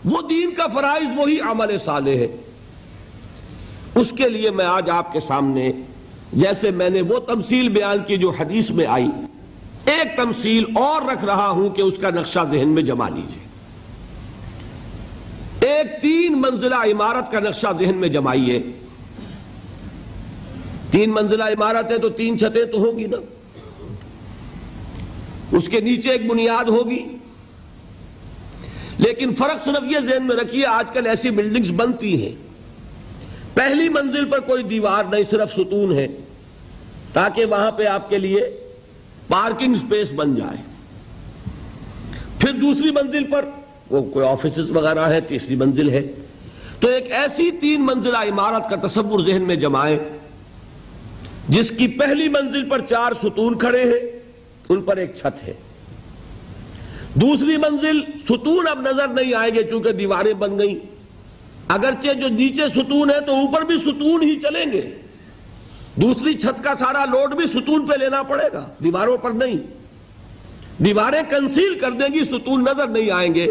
وہ دین کا فرائض وہی عمل صالح ہے. اس کے لیے میں آج آپ کے سامنے جیسے میں نے وہ تمثیل بیان کی جو حدیث میں آئی، ایک تمثیل اور رکھ رہا ہوں کہ اس کا نقشہ ذہن میں جما لیجیے. ایک 3 منزلہ عمارت کا نقشہ ذہن میں جمائیے. 3 منزلہ عمارت ہے تو 3 چھتیں تو ہوگی نا، اس کے نیچے ایک بنیاد ہوگی. لیکن فرق صرف یہ ذہن میں رکھیے، آج کل ایسی بلڈنگز بنتی ہیں پہلی منزل پر کوئی دیوار نہیں، صرف ستون ہے تاکہ وہاں پہ آپ کے لیے پارکنگ سپیس بن جائے. پھر دوسری منزل پر وہ کوئی آفیسز وغیرہ ہے، تیسری منزل ہے. تو ایک ایسی 3 منزلہ عمارت کا تصور ذہن میں جمائیں جس کی پہلی منزل پر 4 ستون کھڑے ہیں، ان پر ایک چھت ہے. دوسری منزل ستون اب نظر نہیں آئیں گے چونکہ دیواریں بن گئیں، اگرچہ جو نیچے ستون ہے تو اوپر بھی ستون ہی چلیں گے. دوسری چھت کا سارا لوڈ بھی ستون پہ لینا پڑے گا، دیواروں پر نہیں. دیواریں کنسیل کر دیں گی، ستون نظر نہیں آئیں گے.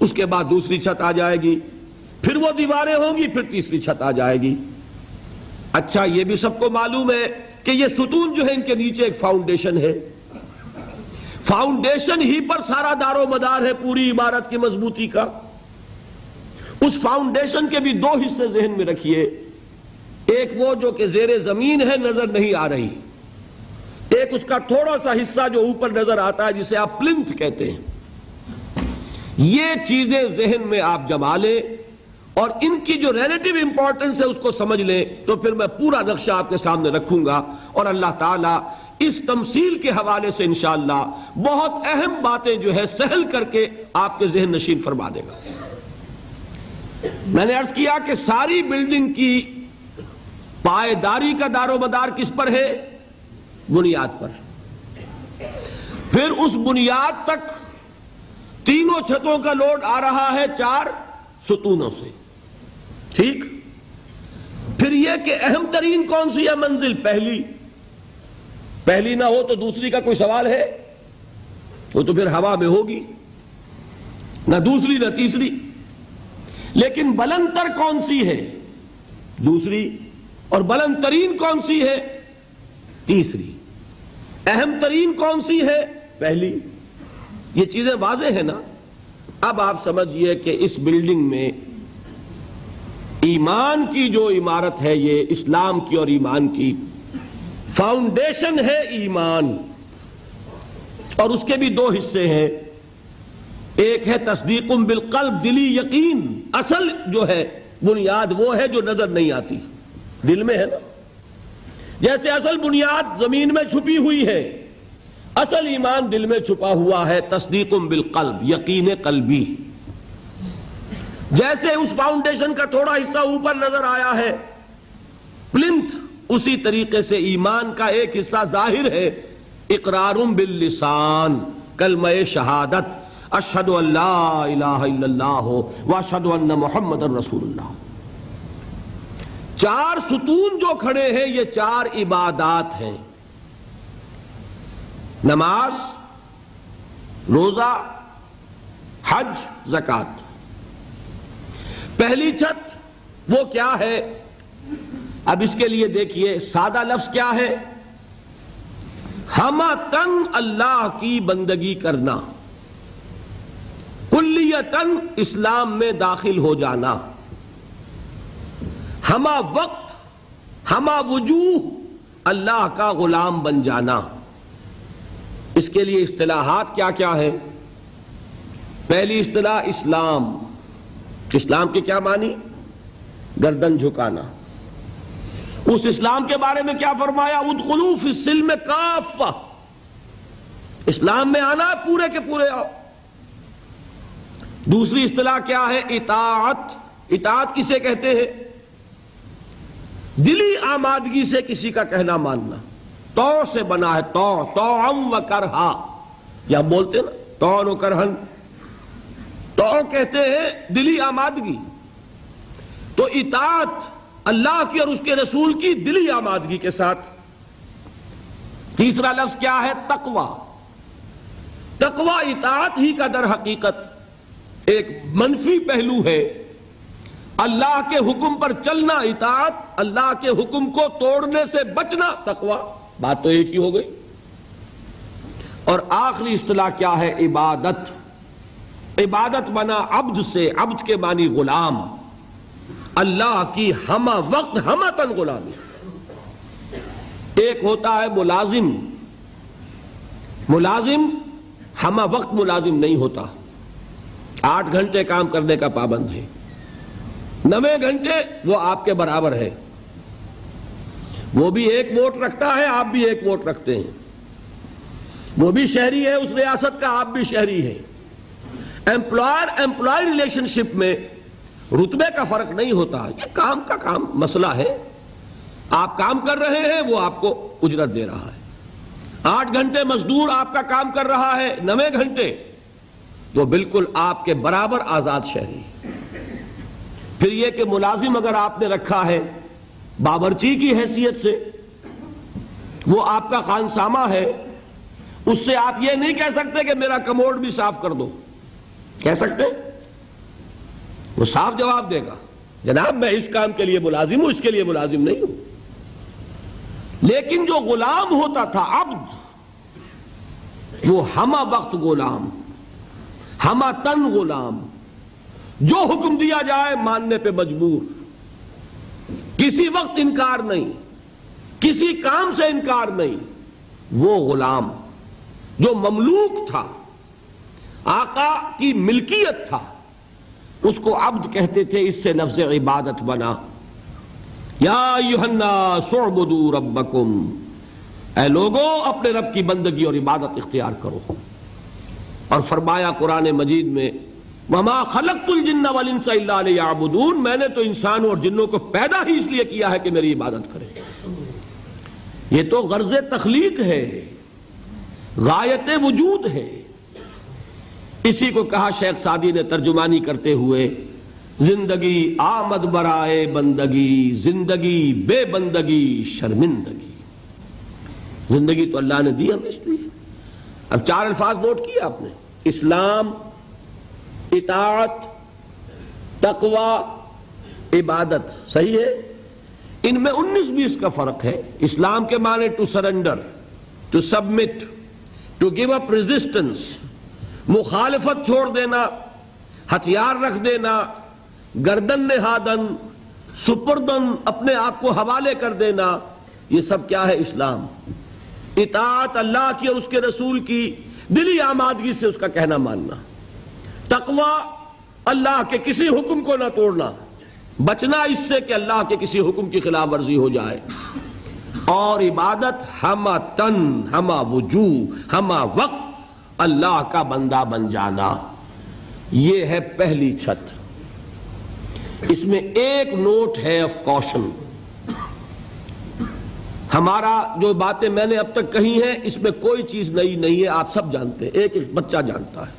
اس کے بعد دوسری چھت آ جائے گی، پھر وہ دیواریں ہوں گی، پھر تیسری چھت آ جائے گی. اچھا یہ بھی سب کو معلوم ہے کہ یہ ستون جو ہے ان کے نیچے ایک فاؤنڈیشن ہے. فاؤنڈیشن ہی پر سارا دار و مدار ہے پوری عمارت کی مضبوطی کا. اس فاؤنڈیشن کے بھی 2 حصے ذہن میں رکھیے. ایک وہ جو کہ زیر زمین ہے، نظر نہیں آ رہی. ایک اس کا تھوڑا سا حصہ جو اوپر نظر آتا ہے جسے آپ پلنتھ کہتے ہیں. یہ چیزیں ذہن میں آپ جما لیں اور ان کی جو ریلیٹیو امپورٹنس ہے اس کو سمجھ لیں، تو پھر میں پورا نقشہ آپ کے سامنے رکھوں گا اور اللہ تعالیٰ اس تمثیل کے حوالے سے انشاءاللہ بہت اہم باتیں جو ہے سہل کر کے آپ کے ذہن نشین فرما دے گا. میں نے عرض کیا کہ ساری بلڈنگ کی پائیداری کا دار و مدار کس پر ہے؟ بنیاد پر. پھر اس بنیاد تک تینوں چھتوں کا لوڈ آ رہا ہے 4 ستونوں سے. ٹھیک. پھر یہ کہ اہم ترین کون سی ہے منزل؟ پہلی نہ ہو تو دوسری کا کوئی سوال ہے؟ وہ تو پھر ہوا میں ہوگی، نہ دوسری نہ تیسری. لیکن بلند تر کون سی ہے؟ دوسری. اور بلند ترین کون سی ہے؟ تیسری. اہم ترین کون سی ہے؟ پہلی. یہ چیزیں واضح ہیں نا. اب آپ سمجھئے کہ اس بلڈنگ میں ایمان کی جو عمارت ہے، یہ اسلام کی اور ایمان کی فاؤنڈیشن ہے ایمان، اور اس کے بھی 2 حصے ہیں. ایک ہے تصدیق بالقلب، دلی یقین. اصل جو ہے بنیاد وہ ہے جو نظر نہیں آتی، دل میں ہے نا. جیسے اصل بنیاد زمین میں چھپی ہوئی ہے، اصل ایمان دل میں چھپا ہوا ہے. تصدیق بالقلب، یقین قلبی. جیسے اس فاؤنڈیشن کا تھوڑا حصہ اوپر نظر آیا ہے پلنتھ، اسی طریقے سے ایمان کا ایک حصہ ظاہر ہے، اقرار باللسان، کلمہ شہادت، اشہد ان لا الہ الا اللہ واشہد ان محمد رسول اللہ. 4 ستون جو کھڑے ہیں یہ 4 عبادات ہیں: نماز، روزہ، حج، زکوٰۃ. پہلی چھت وہ کیا ہے؟ اب اس کے لیے دیکھیے سادہ لفظ کیا ہے؟ ہمتن اللہ کی بندگی کرنا، کلیتن اسلام میں داخل ہو جانا، ہمہ وقت ہمہ وجوہ اللہ کا غلام بن جانا. اس کے لیے اصطلاحات کیا کیا ہے؟ پہلی اصطلاح اسلام. اسلام کے کیا معنی؟ گردن جھکانا. اس اسلام کے بارے میں کیا فرمایا؟ ادخلوا فی السلم کافہ. اسلام میں آنا پورے کے پورے آؤ. دوسری اصطلاح کیا ہے؟ اطاعت. اطاعت کسے کہتے ہیں؟ دلی آمادگی سے کسی کا کہنا ماننا. تو سے بنا ہے تو، توعم و کرہا. یا بولتے نا توعن و کرہن، تو کہتے ہیں دلی آمادگی. تو اطاعت اللہ کی اور اس کے رسول کی دلی آمادگی کے ساتھ. تیسرا لفظ کیا ہے؟ تقوی. تقوی اطاعت ہی کا در حقیقت ایک منفی پہلو ہے اللہ کے حکم پر چلنا اطاعت، اللہ کے حکم کو توڑنے سے بچنا تقوی، بات تو ایک ہی ہو گئی۔ اور آخری اصطلاح کیا ہے؟ عبادت۔ عبادت بنا عبد سے، عبد کے معنی غلام، اللہ کی ہمہ وقت ہمہ تن غلامی۔ ایک ہوتا ہے ملازم، ملازم ہمہ وقت ملازم نہیں ہوتا، 8 گھنٹے کام کرنے کا پابند ہے، 9 گھنٹے وہ آپ کے برابر ہے، وہ بھی ایک ووٹ رکھتا ہے، آپ بھی ایک ووٹ رکھتے ہیں، وہ بھی شہری ہے اس ریاست کا، آپ بھی شہری ہے۔ ایمپلائر ایمپلائی ریلیشن شپ میں رتبے کا فرق نہیں ہوتا، یہ کام کا کام مسئلہ ہے، آپ کام کر رہے ہیں، وہ آپ کو اجرت دے رہا ہے۔ 8 گھنٹے مزدور آپ کا کام کر رہا ہے، 9 گھنٹے، تو بالکل آپ کے برابر آزاد شہری۔ پھر یہ کہ ملازم اگر آپ نے رکھا ہے باورچی کی حیثیت سے، وہ آپ کا خانسامہ ہے، اس سے آپ یہ نہیں کہہ سکتے کہ میرا کموڈ بھی صاف کر دو، کہہ سکتے؟ وہ صاف جواب دے گا، جناب میں اس کام کے لیے ملازم ہوں، اس کے لیے ملازم نہیں ہوں۔ لیکن جو غلام ہوتا تھا عبد، وہ ہمہ وقت غلام، ہمہ تن غلام، جو حکم دیا جائے ماننے پہ مجبور، کسی وقت انکار نہیں، کسی کام سے انکار نہیں، وہ غلام جو مملوک تھا، آقا کی ملکیت تھا، اس کو عبد کہتے تھے، اس سے لفظ عبادت بنا۔ یا ایھا الناس اعبدوا ربکم، اے لوگو اپنے رب کی بندگی اور عبادت اختیار کرو۔ اور فرمایا قرآن مجید میں وما خلقت الجن والانس الا لیعبدون، میں نے تو انسانوں اور جنوں کو پیدا ہی اس لیے کیا ہے کہ میری عبادت کریں۔ یہ تو غرض تخلیق ہے، غایت وجود ہے۔ اسی کو کہا شیخ سعدی نے ترجمانی کرتے ہوئے، زندگی آمد برائے بندگی، زندگی بے بندگی شرمندگی۔ زندگی تو اللہ نے دی ہمیں اس لیے۔ اب 4 الفاظ نوٹ کیے آپ نے، اسلام، اطاعت، تقوی، عبادت، صحیح ہے؟ ان میں 19-20 کا فرق ہے۔ اسلام کے معنی to surrender, to submit, to give up resistance, مخالفت چھوڑ دینا، ہتھیار رکھ دینا، گردن نہادن، سپردن، اپنے آپ کو حوالے کر دینا، یہ سب کیا ہے؟ اسلام۔ اطاعت اللہ کی اور اس کے رسول کی دلی آمادگی سے اس کا کہنا ماننا۔ تقوی اللہ کے کسی حکم کو نہ توڑنا، بچنا اس سے کہ اللہ کے کسی حکم کی خلاف ورزی ہو جائے۔ اور عبادت ہمہ تن، ہمہ وجوہ، ہمہ وقت اللہ کا بندہ بن جانا، یہ ہے پہلی چھت۔ اس میں ایک نوٹ ہے آف کوشن۔ ہمارا جو باتیں میں نے اب تک کہی ہیں اس میں کوئی چیز نئی نہیں ہے، آپ سب جانتے ہیں، ایک ایک بچہ جانتا ہے۔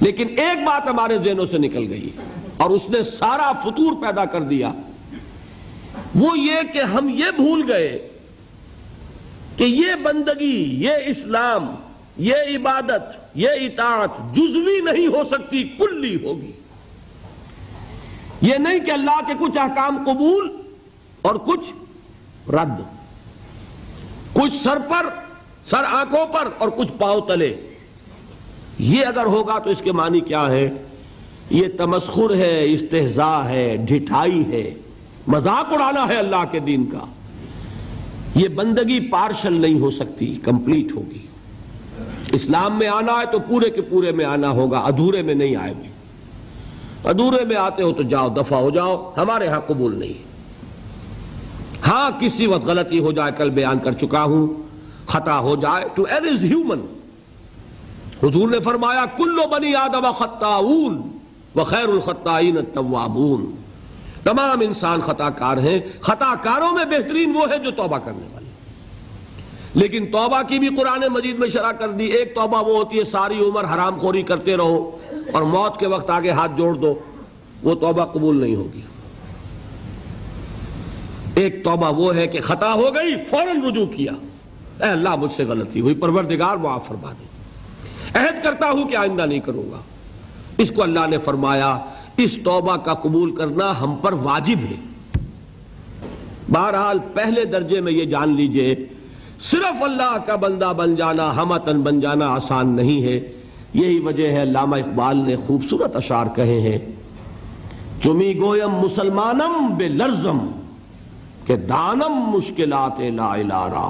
لیکن ایک بات ہمارے ذہنوں سے نکل گئی اور اس نے سارا فطور پیدا کر دیا، وہ یہ کہ ہم یہ بھول گئے کہ یہ بندگی، یہ اسلام، یہ عبادت، یہ اطاعت جزوی نہیں ہو سکتی، کلی ہوگی۔ یہ نہیں کہ اللہ کے کچھ احکام قبول اور کچھ رد، کچھ سر پر، سر آنکھوں پر اور کچھ پاؤں تلے۔ یہ اگر ہوگا تو اس کے معنی کیا ہے؟ یہ تمسخر ہے، استہزاء ہے، ڈھٹائی ہے، مذاق اڑانا ہے اللہ کے دین کا۔ یہ بندگی پارشل نہیں ہو سکتی، کمپلیٹ ہوگی۔ اسلام میں آنا ہے تو پورے کے پورے میں آنا ہوگا، ادھورے میں نہیں آئے گی۔ ادھورے میں آتے ہو تو جاؤ، دفع ہو جاؤ، ہمارے ہاں قبول نہیں۔ ہاں کسی وقت غلطی ہو جائے، کل بیان کر چکا ہوں، خطا ہو جائے، ٹو ایرر از ہیومن۔ حضور نے فرمایا کل بنی آدم خطاؤون وخیر الخطائین التوابون، تمام انسان خطا کار ہیں، خطا کاروں میں بہترین وہ ہے جو توبہ کرنے والے۔ لیکن توبہ کی بھی قرآن مجید میں شرح کر دی۔ ایک توبہ وہ ہوتی ہے ساری عمر حرام خوری کرتے رہو اور موت کے وقت آگے ہاتھ جوڑ دو، وہ توبہ قبول نہیں ہوگی۔ ایک توبہ وہ ہے کہ خطا ہو گئی فوراً رجوع کیا، اے اللہ مجھ سے غلطی ہوئی، پروردگار معاف فرما دے، عہد کرتا ہوں کہ آئندہ نہیں کروں گا۔ اس کو اللہ نے فرمایا اس توبہ کا قبول کرنا ہم پر واجب ہے۔ بہرحال پہلے درجے میں یہ جان لیجئے صرف اللہ کا بندہ بن جانا، ہمتن بن جانا آسان نہیں ہے۔ یہی وجہ ہے علامہ اقبال نے خوبصورت اشعار کہے ہیں، چمی گویم مسلمانم بے لرزم کہ دانم مشکلات لا الہ را۔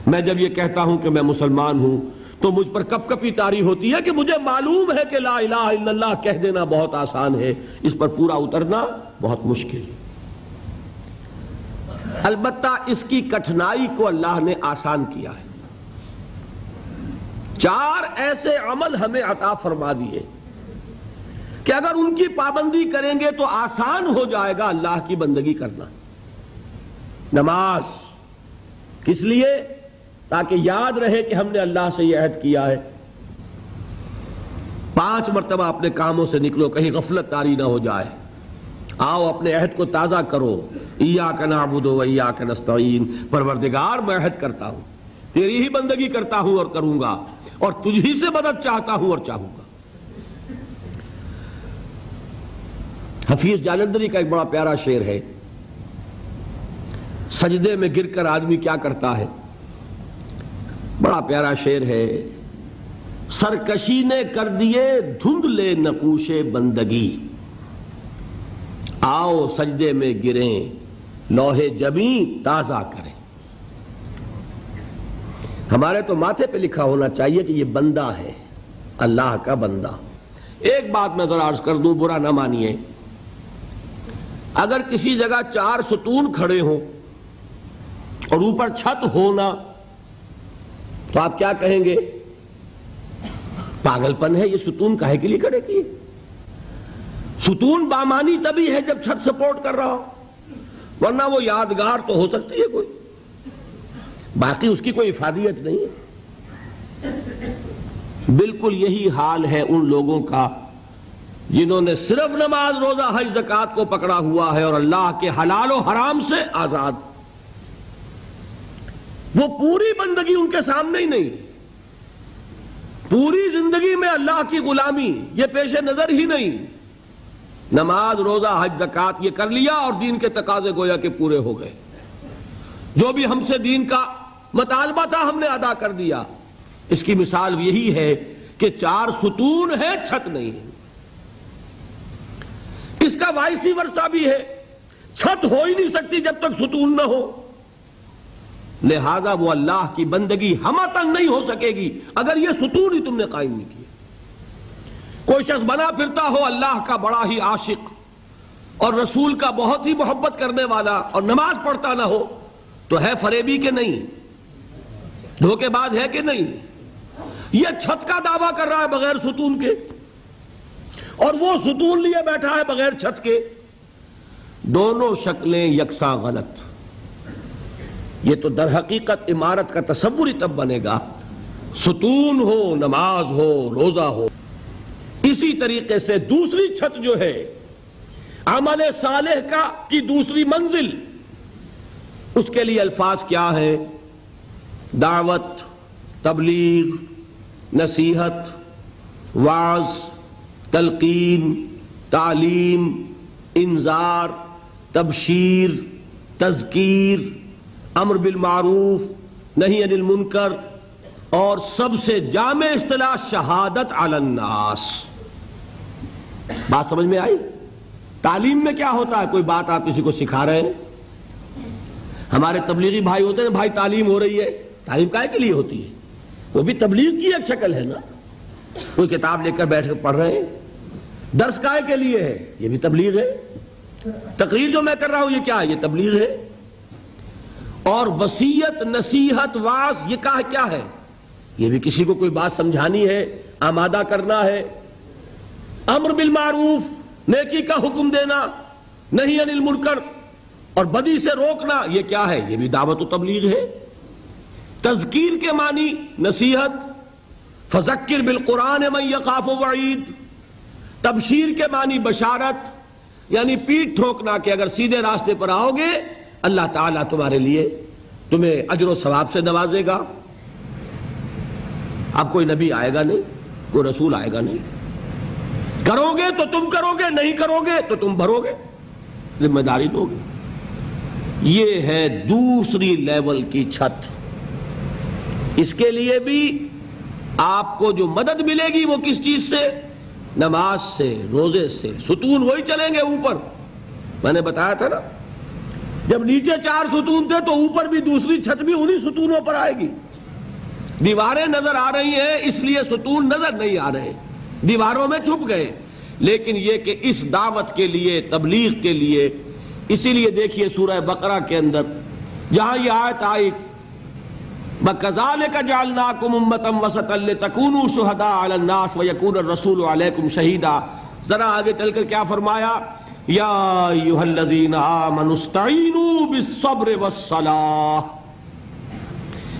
میں جب یہ کہتا ہوں کہ میں مسلمان ہوں تو مجھ پر کپ کپی طاری ہوتی ہے کہ مجھے معلوم ہے کہ لا الہ الا اللہ کہہ دینا بہت آسان ہے، اس پر پورا اترنا بہت مشکل ہے۔ البتہ اس کی کٹھنائی کو اللہ نے آسان کیا ہے۔ 4 ایسے عمل ہمیں عطا فرما دیے کہ اگر ان کی پابندی کریں گے تو آسان ہو جائے گا اللہ کی بندگی کرنا۔ نماز کس لیے؟ تاکہ یاد رہے کہ ہم نے اللہ سے یہ عہد کیا ہے۔ 5 مرتبہ اپنے کاموں سے نکلو، کہیں غفلت طاری نہ ہو جائے۔ آؤ اپنے عہد کو تازہ کرو، ایاک نعبد و ایاک نستعین، پروردگار میں عہد کرتا ہوں، تیری ہی بندگی کرتا ہوں اور کروں گا، اور تجھ ہی سے مدد چاہتا ہوں اور چاہوں گا۔ حفیظ جالندری کا ایک بڑا پیارا شعر ہے، سجدے میں گر کر آدمی کیا کرتا ہے، بڑا پیارا شعر ہے۔ سرکشی نے کر دیے دھندلے نقوش بندگی، آؤ سجدے میں گریں لوح جبیں تازہ کریں۔ ہمارے تو ماتھے پہ لکھا ہونا چاہیے کہ یہ بندہ ہے، اللہ کا بندہ۔ ایک بات میں ذرا عرض کر دوں، برا نہ مانیے، اگر کسی جگہ 4 ستون کھڑے ہوں اور اوپر چھت ہونا تو آپ کیا کہیں گے؟ پاگل پن ہے، یہ ستون کاہے کے لیے کھڑے کیے؟ ستون بامانی تبھی ہے جب چھت سپورٹ کر رہا ہو، ورنہ وہ یادگار تو ہو سکتی ہے کوئی، باقی اس کی کوئی افادیت نہیں ہے۔ بالکل یہی حال ہے ان لوگوں کا جنہوں نے صرف نماز روزہ حج زکوٰۃ کو پکڑا ہوا ہے اور اللہ کے حلال و حرام سے آزاد۔ وہ پوری بندگی ان کے سامنے ہی نہیں، پوری زندگی میں اللہ کی غلامی یہ پیش نظر ہی نہیں۔ نماز روزہ حج زکوٰۃ یہ کر لیا اور دین کے تقاضے گویا کہ پورے ہو گئے، جو بھی ہم سے دین کا مطالبہ تھا ہم نے ادا کر دیا۔ اس کی مثال یہی ہے کہ 4 ستون ہے، چھت نہیں ہے۔ اس کا وائسی ورثہ بھی ہے، چھت ہو ہی نہیں سکتی جب تک ستون نہ ہو، لہذا وہ اللہ کی بندگی ہمتن نہیں ہو سکے گی اگر یہ ستون ہی تم نے قائم نہیں کیے۔ کوئی شخص بنا پھرتا ہو اللہ کا بڑا ہی عاشق اور رسول کا بہت ہی محبت کرنے والا اور نماز پڑھتا نہ ہو تو ہے فریبی کہ نہیں؟ دھوکے باز ہے کہ نہیں؟ یہ چھت کا دعویٰ کر رہا ہے بغیر ستون کے، اور وہ ستون لیے بیٹھا ہے بغیر چھت کے۔ دونوں شکلیں یکساں غلط۔ یہ تو در حقیقت عمارت کا تصور ہی تب بنے گا ستون ہو، نماز ہو، روزہ ہو۔ اسی طریقے سے دوسری چھت جو ہے عمل صالح کی دوسری منزل، اس کے لیے الفاظ کیا ہے؟ دعوت، تبلیغ، نصیحت، وعظ، تلقین، تعلیم، انذار، تبشیر، تذکیر، امر بالمعروف، نہی عن المنکر، اور سب سے جامع اصطلاح شہادت علی الناس۔ بات سمجھ میں آئی؟ تعلیم میں کیا ہوتا ہے؟ کوئی بات آپ کسی کو سکھا رہے ہیں، ہمارے تبلیغی بھائی ہوتے ہیں، بھائی تعلیم ہو رہی ہے، تعلیم کائے کے لیے ہوتی ہے؟ وہ بھی تبلیغ کی ایک شکل ہے نا۔ کوئی کتاب لے کر بیٹھ کر پڑھ رہے ہیں، درس کائے کے لیے ہے؟ یہ بھی تبلیغ ہے۔ تقریر جو میں کر رہا ہوں یہ کیا ہے؟ یہ تبلیغ ہے۔ اور وصیت، نصیحت، وعظ یہ کیا ہے؟ یہ بھی کسی کو کوئی بات سمجھانی ہے، آمادہ کرنا ہے۔ امر بالمعروف، نیکی کا حکم دینا، نہی عن المنکر، اور بدی سے روکنا، یہ کیا ہے؟ یہ بھی دعوت و تبلیغ ہے۔ تذکیر کے معنی نصیحت، فذکر بالقرآن من یخاف وعید۔ تبشیر کے معنی بشارت، یعنی پیٹھ ٹھوکنا کہ اگر سیدھے راستے پر آؤ گے اللہ تعالیٰ تمہارے لیے تمہیں اجر و ثواب سے نوازے گا۔ اب کوئی نبی آئے گا نہیں، کوئی رسول آئے گا نہیں، کرو گے تو تم کرو گے، نہیں کرو گے تو تم بھرو گے، ذمہ داری دو گے۔ یہ ہے دوسری لیول کی چھت۔ اس کے لیے بھی آپ کو جو مدد ملے گی وہ کس چیز سے؟ نماز سے، روزے سے۔ ستون وہی چلیں گے اوپر، میں نے بتایا تھا نا، جب نیچے 4 ستون تھے تو اوپر بھی دوسری چھت بھی انہی ستونوں پر آئے گی۔ دیواریں نظر آ رہی ہیں اس لیے ستون نظر نہیں آ رہے، دیواروں میں چھپ گئے، لیکن یہ کہ اس دعوت کے لیے، تبلیغ کے لیے، اسی لیے دیکھیے سورہ بقرہ کے اندر جہاں یہ آیت آئی وَكَذَلِكَ جَعَلْنَاكُمْ أُمَّةً وَسَطًا لِتَكُونُوا شُهَدَاءَ عَلَى النَّاسِ وَيَكُونَ الرَّسُولُ عَلَيْكُمْ شَهِيدًا، ذرا آگے چل کر کیا فرمایا؟ یا ایھا الذین آمنوا استعینوا بالصبر والصلاۃ،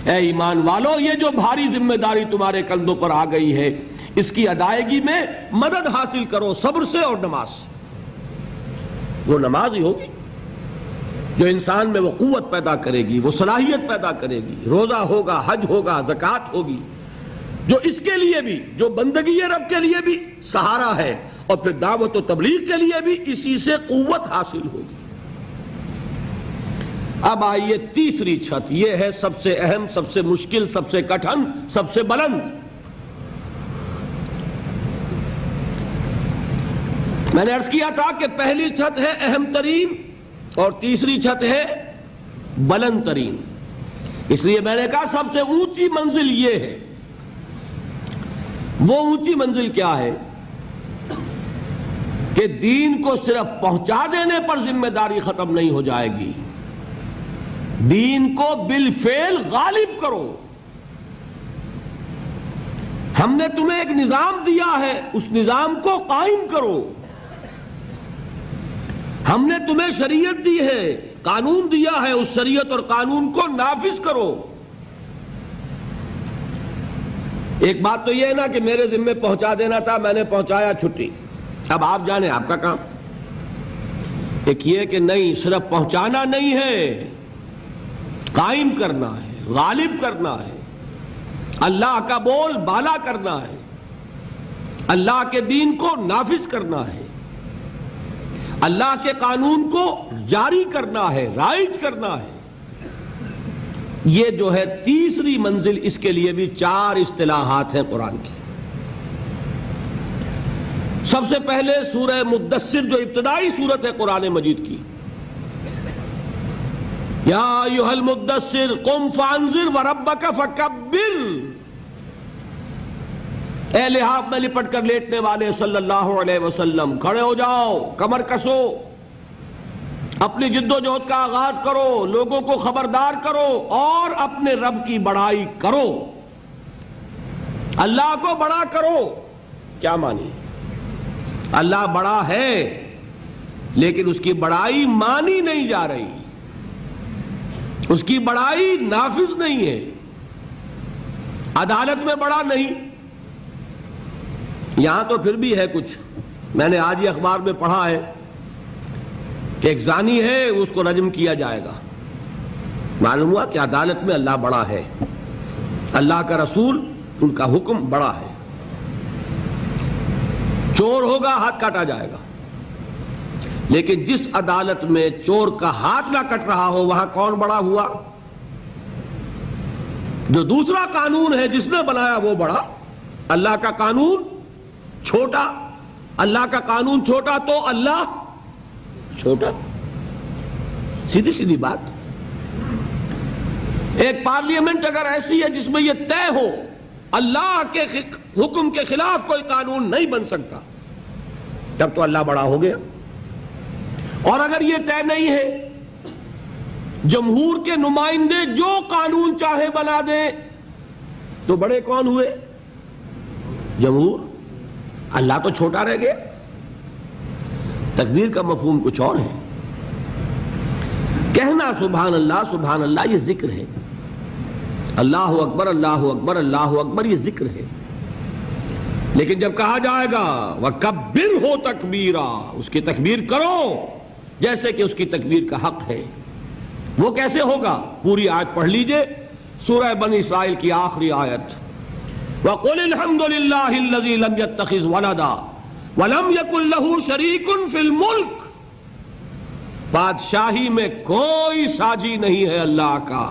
اے ایمان والو یہ جو بھاری ذمہ داری تمہارے کندھوں پر آ گئی ہے اس کی ادائیگی میں مدد حاصل کرو صبر سے اور نماز سے۔ وہ نماز ہی ہوگی جو انسان میں وہ قوت پیدا کرے گی، وہ صلاحیت پیدا کرے گی۔ روزہ ہوگا، حج ہوگا، زکوٰۃ ہوگی، جو اس کے لیے بھی، جو بندگی رب کے لیے بھی سہارا ہے، اور پھر دعوت و تبلیغ کے لیے بھی اسی سے قوت حاصل ہوگی۔ اب آئیے تیسری چھت، یہ ہے سب سے اہم، سب سے مشکل، سب سے کٹھن، سب سے بلند۔ میں نے عرض کیا تھا کہ پہلی چھت ہے اہم ترین اور تیسری چھت ہے بلند ترین، اس لیے میں نے کہا سب سے اونچی منزل یہ ہے۔ وہ اونچی منزل کیا ہے کہ دین کو صرف پہنچا دینے پر ذمہ داری ختم نہیں ہو جائے گی، دین کو بالفعل غالب کرو۔ ہم نے تمہیں ایک نظام دیا ہے، اس نظام کو قائم کرو۔ ہم نے تمہیں شریعت دی ہے، قانون دیا ہے، اس شریعت اور قانون کو نافذ کرو۔ ایک بات تو یہ ہے نا کہ میرے ذمہ پہنچا دینا تھا، میں نے پہنچایا، چھٹی، اب آپ جانیں آپ کا کام۔ ایک یہ کہ نہیں، صرف پہنچانا نہیں ہے، قائم کرنا ہے، غالب کرنا ہے، اللہ کا بول بالا کرنا ہے، اللہ کے دین کو نافذ کرنا ہے، اللہ کے قانون کو جاری کرنا ہے، رائج کرنا ہے۔ یہ جو ہے تیسری منزل، اس کے لیے بھی 4 اصطلاحات ہیں قرآن کی۔ سب سے پہلے سورہ مدثر جو ابتدائی سورت ہے قرآن مجید کی، یا ایھا المدثر قم فانذر وربک فکبر، اے لحاف میں لپٹ کر لیٹنے والے صلی اللہ علیہ وسلم، کھڑے ہو جاؤ، کمر کسو، اپنی جد و جہد کا آغاز کرو، لوگوں کو خبردار کرو اور اپنے رب کی بڑائی کرو، اللہ کو بڑا کرو۔ کیا مانی؟ اللہ بڑا ہے لیکن اس کی بڑائی مانی نہیں جا رہی، اس کی بڑائی نافذ نہیں ہے، عدالت میں بڑا نہیں۔ یہاں تو پھر بھی ہے کچھ، میں نے آج ہی اخبار میں پڑھا ہے کہ ایک زانی ہے اس کو رجم کیا جائے گا، معلوم ہوا کہ عدالت میں اللہ بڑا ہے، اللہ کا رسول ان کا حکم بڑا ہے۔ چور ہوگا ہاتھ کاٹا جائے گا، لیکن جس عدالت میں چور کا ہاتھ نہ کٹ رہا ہو وہاں کون بڑا ہوا؟ جو دوسرا قانون ہے جس نے بنایا وہ بڑا، اللہ کا قانون چھوٹا، اللہ کا قانون چھوٹا تو اللہ چھوٹا، سیدھی سیدھی بات۔ ایک پارلیمنٹ اگر ایسی ہے جس میں یہ طے ہو اللہ کے حکم کے خلاف کوئی قانون نہیں بن سکتا، تب تو اللہ بڑا ہو گیا۔ اور اگر یہ طے نہیں ہے، جمہور کے نمائندے جو قانون چاہے بنا دیں، تو بڑے کون ہوئے؟ جمہور۔ اللہ تو چھوٹا رہ گیا۔ تکبیر کا مفہوم کچھ اور ہے، کہنا سبحان اللہ یہ ذکر ہے، اللہ اکبر اللہ اکبر اللہ اکبر یہ ذکر ہے، لیکن جب کہا جائے گا وَكَبِّرْهُ تَكْبِيرًا، اس کی تکبیر کرو جیسے کہ اس کی تکبیر کا حق ہے۔ وہ کیسے ہوگا؟ پوری آیت پڑھ لیجئے، سورہ بنی اسرائیل کی آخری آیت، وَقُلِ الْحَمْدُ لِلَّهِ الَّذِي لَمْ يَتَّخِذْ وَلَدًا وَلَمْ يَكُنْ لَهُ شَرِيكٌ فِي الْمُلْكِ، بادشاہی میں کوئی ساجی نہیں ہے اللہ کا.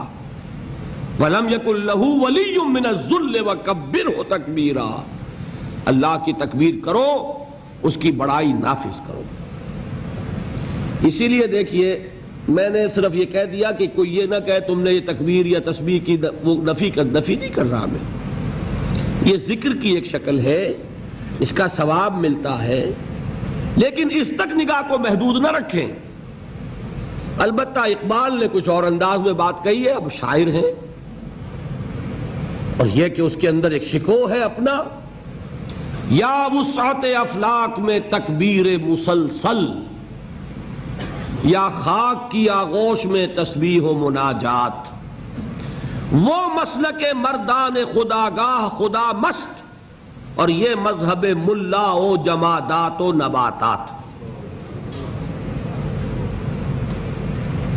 وَلَمْ يَكُنْ لَهُ وَلِيٌّ مِّنَ الذُّلِّ وَكَبِّرْهُ تَكْبِيرًا، اللہ کی تکبیر کرو، اس کی بڑائی نافذ کرو. اسی لیے دیکھیے میں نے صرف یہ کہہ دیا کہ کوئی یہ نہ کہے تم نے یہ تکبیر یا تسبیح کی وہ نفی نہیں کر رہا میں. یہ ذکر کی ایک شکل ہے، اس کا ثواب ملتا ہے، لیکن اس تک نگاہ کو محدود نہ رکھیں. البتہ اقبال نے کچھ اور انداز میں بات کہی ہے، اب شاعر ہیں، اور یہ کہ اس کے اندر ایک شکو ہے اپنا. یا وسعت افلاک میں تکبیر مسلسل، یا خاک کی آغوش میں تسبیح و مناجات. وہ مسلک مردان خداگاہ خدا مست، اور یہ مذہب ملا و جمادات و نباتات.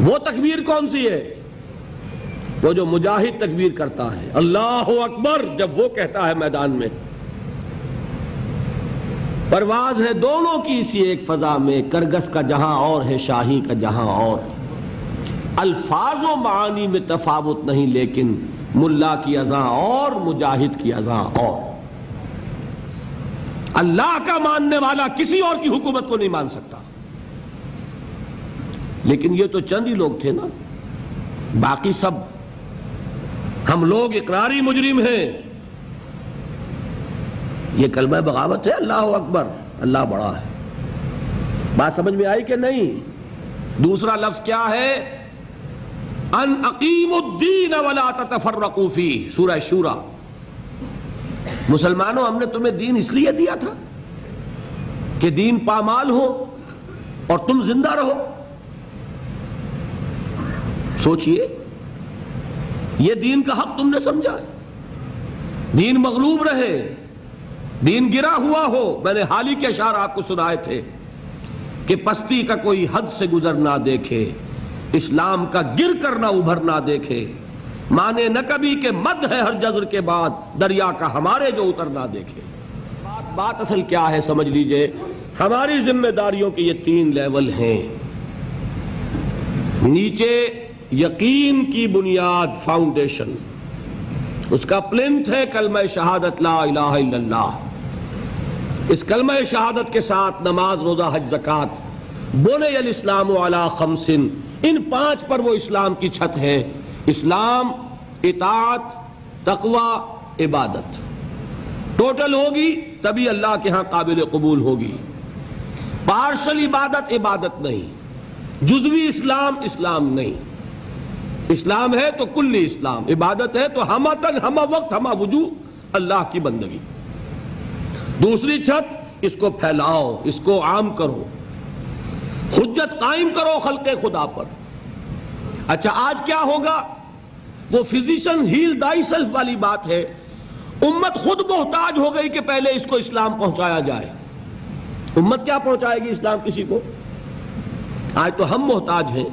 وہ تکبیر کون سی ہے؟ وہ جو مجاہد تکبیر کرتا ہے اللہ اکبر جب وہ کہتا ہے میدان میں. پرواز ہے دونوں کی اسی ایک فضا میں، کرگس کا جہاں اور ہے شاہی کا جہاں اور. الفاظ و معانی میں تفاوت نہیں، لیکن ملا کی اذاں اور مجاہد کی اذاں اور. اللہ کا ماننے والا کسی اور کی حکومت کو نہیں مان سکتا. لیکن یہ تو چند ہی لوگ تھے نا، باقی سب ہم لوگ اقراری مجرم ہیں. یہ کلمہ بغاوت ہے اللہ اکبر، اللہ بڑا ہے. بات سمجھ میں آئی کہ نہیں؟ دوسرا لفظ کیا ہے؟ ان اقیموا الدین ولا تتفرقوا فیہ، سورہ شورى. مسلمانوں ہم نے تمہیں دین اس لیے دیا تھا کہ دین پامال ہو اور تم زندہ رہو. سوچئے، یہ دین کا حق تم نے سمجھا ہے. دین مغلوب رہے، دین گرا ہوا ہو. میں نے حال ہی کے اشعار آپ کو سنائے تھے کہ پستی کا کوئی حد سے گزر نہ دیکھے، اسلام کا گر کر نہ ابھر نہ دیکھے. مانے نہ کبھی کہ مد ہے ہر جزر کے بعد، دریا کا ہمارے جو اتر نہ دیکھے. بات اصل کیا ہے سمجھ لیجئے. ہماری ذمہ داریوں کے یہ 3 لیول ہیں. نیچے یقین کی بنیاد، فاؤنڈیشن، اس کا پلنتھ ہے کلمہ شہادت لا الہ الا اللہ. اس کلمہ شہادت کے ساتھ نماز، روزہ، حج، زکوٰۃ. بنی الاسلام علی 5، ان 5 پر وہ اسلام کی چھت ہے. اسلام، اطاعت، تقوی، عبادت ٹوٹل ہوگی تبھی اللہ کے ہاں قابل قبول ہوگی. پارشل عبادت عبادت نہیں، جزوی اسلام اسلام نہیں. اسلام ہے تو کلی اسلام، عبادت ہے تو ہمہ تن ہمہ وقت ہمہ وجوہ اللہ کی بندگی. دوسری چھت، اس کو پھیلاؤ، اس کو عام کرو، حجت قائم کرو خلق خدا پر. اچھا آج کیا ہوگا؟ وہ فزیشن ہیل دائی سیلف والی بات ہے. امت خود محتاج ہو گئی کہ پہلے اس کو اسلام پہنچایا جائے. امت کیا پہنچائے گی اسلام کسی کو؟ آج تو ہم محتاج ہیں.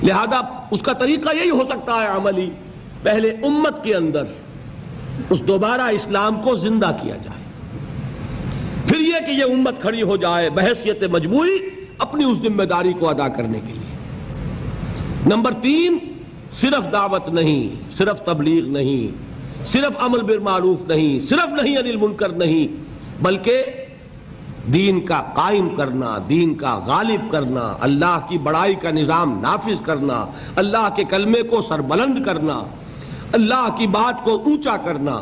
لہذا اس کا طریقہ یہی ہو سکتا ہے عملی، پہلے امت کے اندر اس دوبارہ اسلام کو زندہ کیا جائے. پھر یہ کہ یہ امت کھڑی ہو جائے بحیثیت مجموعی اپنی اس ذمہ داری کو ادا کرنے کے لیے. نمبر 3، صرف دعوت نہیں، صرف تبلیغ نہیں، صرف امر بالمعروف نہیں، صرف نہی عن المنکر نہیں، بلکہ دین کا قائم کرنا، دین کا غالب کرنا، اللہ کی بڑائی کا نظام نافذ کرنا، اللہ کے کلمے کو سربلند کرنا، اللہ کی بات کو اونچا کرنا،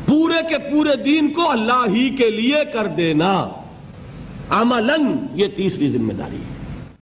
پورے کے پورے دین کو اللہ ہی کے لیے کر دینا. عملاً یہ تیسری ذمہ داری ہے.